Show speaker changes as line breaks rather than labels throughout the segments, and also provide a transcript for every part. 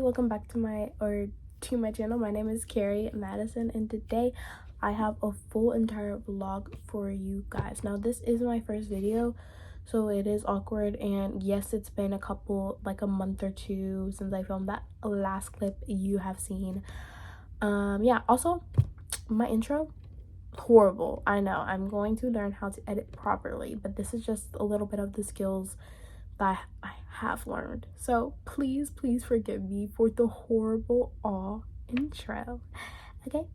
welcome back to my channel. My name is Carrie Madison, and today I have a full entire vlog for you guys. Now this is my first video, so it is awkward, and yes, it's been a month or two since I filmed that last clip you have seen. Yeah, also my intro, horrible. I know. I'm going to learn how to edit properly, but this is just a little bit of the skills that I have learned. So please forgive me for the horrible intro. Okay,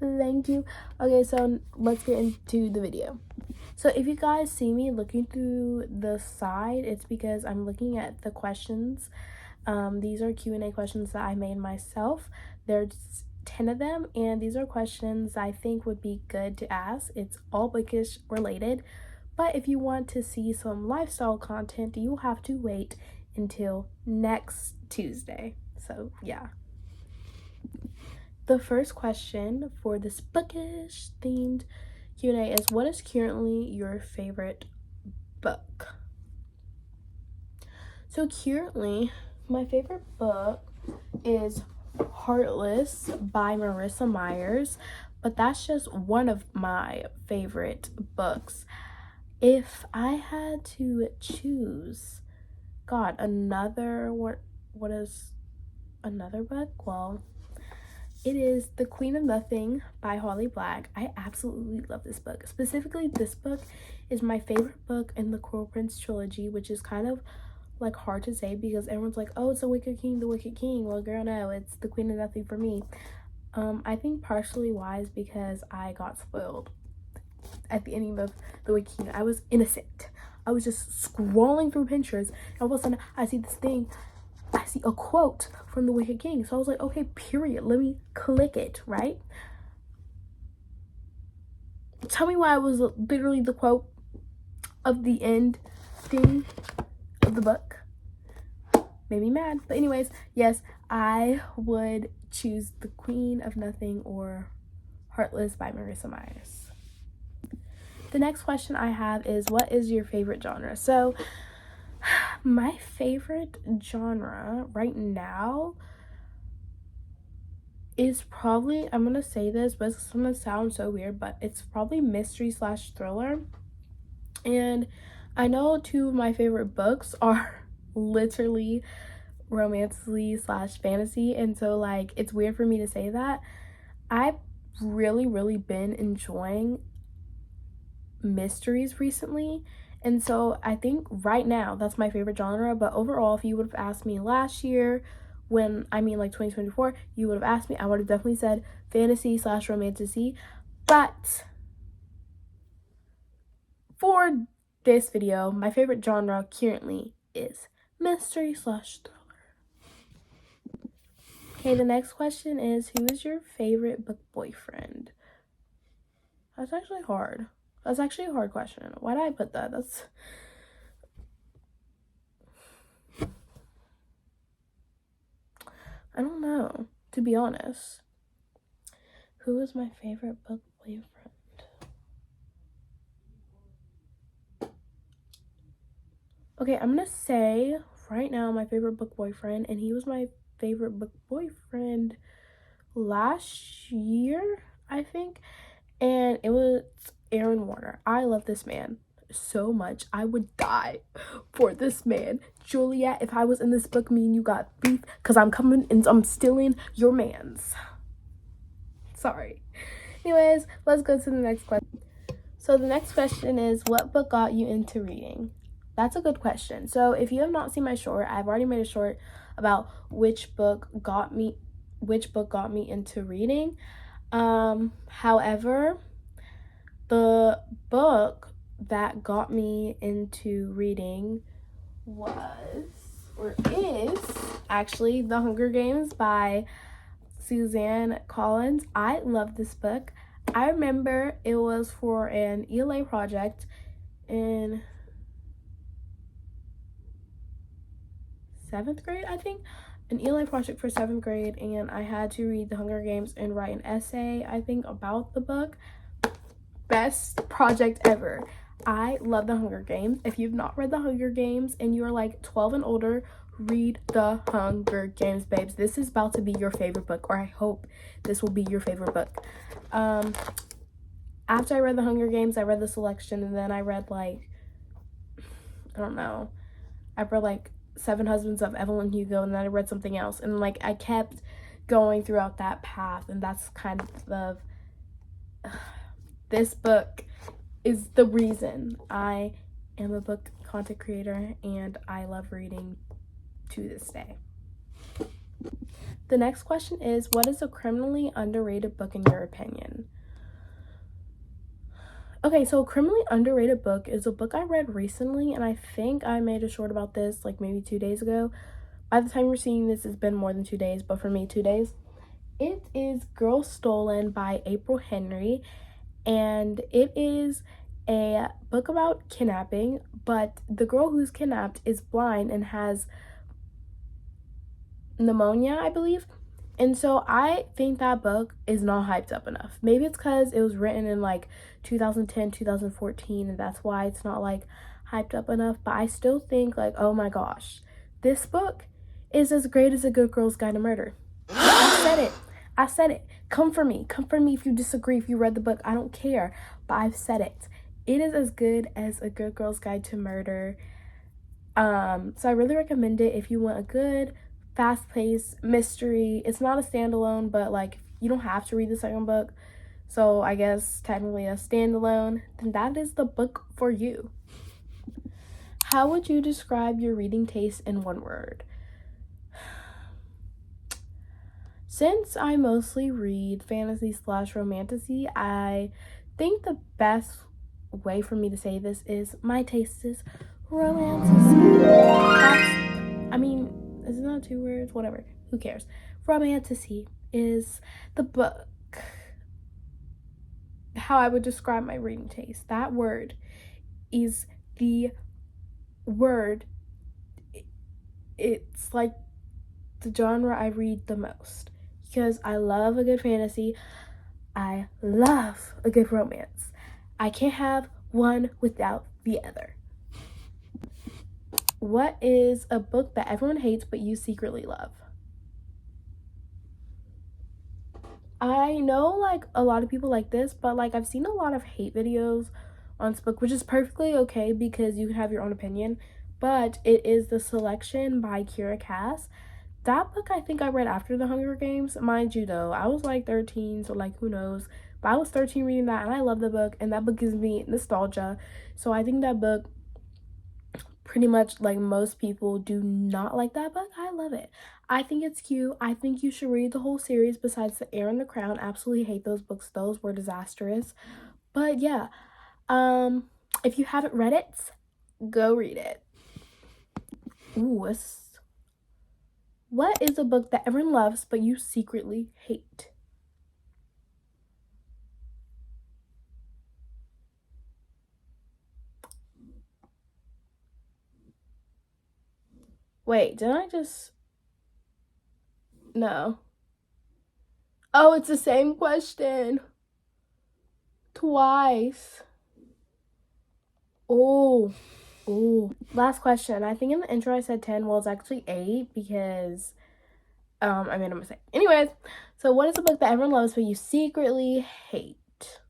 thank you. Okay, so let's get into the video. So if you guys see me looking through the side, it's because I'm looking at the questions. These are Q&A questions that I made myself. There's 10 of them, and these are questions I think would be good to ask. It's all bookish related, but if you want to see some lifestyle content, you'll have to wait until next Tuesday. So yeah. The first question for this bookish themed Q&A is, what is currently your favorite book? So currently, my favorite book is Heartless by Marissa Myers, but that's just one of my favorite books. If I had to choose, what is another book? Well, it is The Queen of Nothing by Holly Black. I absolutely love this book. Specifically, this book is my favorite book in the Cruel Prince trilogy, which is kind of like hard to say because everyone's like, oh, it's the Wicked King. Well, girl, no, it's The Queen of Nothing for me. I think partially why is because I got spoiled at the ending of The Wicked King. I was innocent. I was just scrolling through Pinterest, and all of a sudden I see a quote from The Wicked King. So I was like, okay, period, let me click it, right? Tell me why it was literally the quote of the end thing of the book. Made me mad. But anyways, yes, I would choose The Queen of Nothing or Heartless by Marissa Myers. The next question I have is, what is your favorite genre? So my favorite genre right now is probably, I'm gonna say this, but it's gonna sound so weird, but it's probably mystery/thriller. And I know two of my favorite books are literally romantically/fantasy, and so like it's weird for me to say that. I've really been enjoying mysteries recently, and so I think right now that's my favorite genre. But overall, if you would have asked me last year, like 2024, you would have asked me, I would have definitely said fantasy/romantasy. But for this video, my favorite genre currently is mystery/thriller. Okay, the next question is, who is your favorite book boyfriend? That's actually hard. That's actually a hard question. Why did I put that? I don't know, to be honest. Who is my favorite book boyfriend? Okay, I'm gonna say right now my favorite book boyfriend, and he was my favorite book boyfriend last year, I think, and it was Aaron Warner. I love this man so much. I would die for this man. Juliet, if I was in this book, me and you got beef because I'm coming and I'm stealing your man's. Sorry. Anyways, let's go to the next question. So the next question is, what book got you into reading? That's a good question. So if you have not seen my short, I've already made a short about which book got me into reading. However, the book that got me into reading is actually The Hunger Games by Suzanne Collins. I love this book. I remember it was for an ELA project in 7th grade, I think. An ELA project for 7th grade, and I had to read The Hunger Games and write an essay, I think, about the book. Best project ever. I love The Hunger Games. If you've not read The Hunger Games and you're like 12 and older, read The Hunger Games, babes. This is about to be your favorite book, or I hope this will be your favorite book. After I read The Hunger Games, I read The Selection, and then I read, like, I don't know, I read, like, Seven Husbands of Evelyn Hugo, and then I read something else, and, like, I kept going throughout that path, and that's kind of this book is the reason I am a book content creator, and I love reading to this day. The next question is, what is a criminally underrated book in your opinion? Okay, so a criminally underrated book is a book I read recently, and I think I made a short about this like maybe 2 days ago. By the time you're seeing this, it's been more than 2 days, but for me, 2 days. It is Girl Stolen by April Henry, and it is a book about kidnapping, but the girl who's kidnapped is blind and has pneumonia, I believe. And so I think that book is not hyped up enough. Maybe it's because it was written in like 2010, 2014, and that's why it's not like hyped up enough. But I still think like, oh my gosh, this book is as great as A Good Girl's Guide to Murder. I said it. Come for me if you disagree, if you read the book. I don't care, but I've said it. It is as good as A Good Girl's Guide to Murder. So I really recommend it if you want a good fast-paced mystery. It's not a standalone, but like you don't have to read the second book, so I guess technically a standalone, then that is the book for you. How would you describe your reading taste in one word? Since I mostly read fantasy/romantasy, I think the best way for me to say this is my taste is romantasy. I mean, is it not 2 words? Whatever. Who cares? Romantasy is the book. How I would describe my reading taste. That word is the word. It's like the genre I read the most. Because I love a good fantasy. I love a good romance. I can't have one without the other. What is a book that everyone hates but you secretly love? I know like a lot of people like this, but like I've seen a lot of hate videos on this book, which is perfectly okay because you can have your own opinion. But it is The Selection by Kira Cass. That book I think I read after The Hunger Games. Mind you though, I was like 13, so like who knows. But I was 13 reading that, and I love the book, and that book gives me nostalgia. So I think that book, pretty much like most people do not like that book. I love it. I think it's cute. I think you should read the whole series besides The Heir and the Crown. Absolutely hate those books. Those were disastrous. But yeah, if you haven't read it, go read it. Ooh, what is a book that everyone loves but you secretly hate? Wait, did I just... No. Oh, it's the same question. Twice. Oh. Last question. I think in the intro I said 10. Well, it's actually 8 because I made a mistake. Anyways, so what is a book that everyone loves but you secretly hate?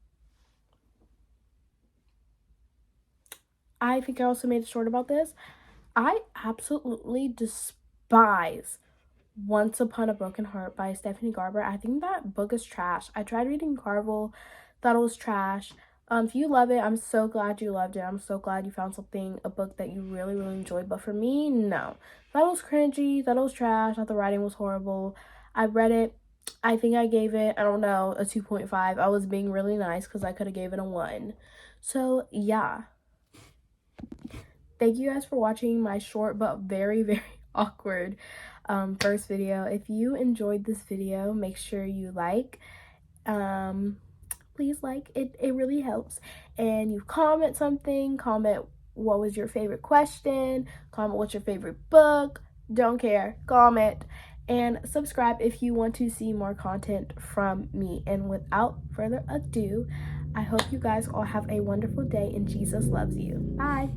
I think I also made a short about this. I absolutely despise Once Upon a Broken Heart by Stephanie Garber. I think that book is trash. I tried reading Carvel, thought it was trash. If you love it, I'm so glad you loved it. I'm so glad you found a book that you really, really enjoyed. But for me, no. That was cringy, that was trash, thought the writing was horrible. I read it. I think I gave it, I don't know, a 2.5. I was being really nice because I could have gave it a 1. So, yeah. Thank you guys for watching my short but very, very awkward first video. If you enjoyed this video, make sure you like. Please like it. It really helps. And you comment something. Comment what was your favorite question. Comment what's your favorite book. Don't care. Comment. And subscribe if you want to see more content from me. And without further ado, I hope you guys all have a wonderful day and Jesus loves you. Bye.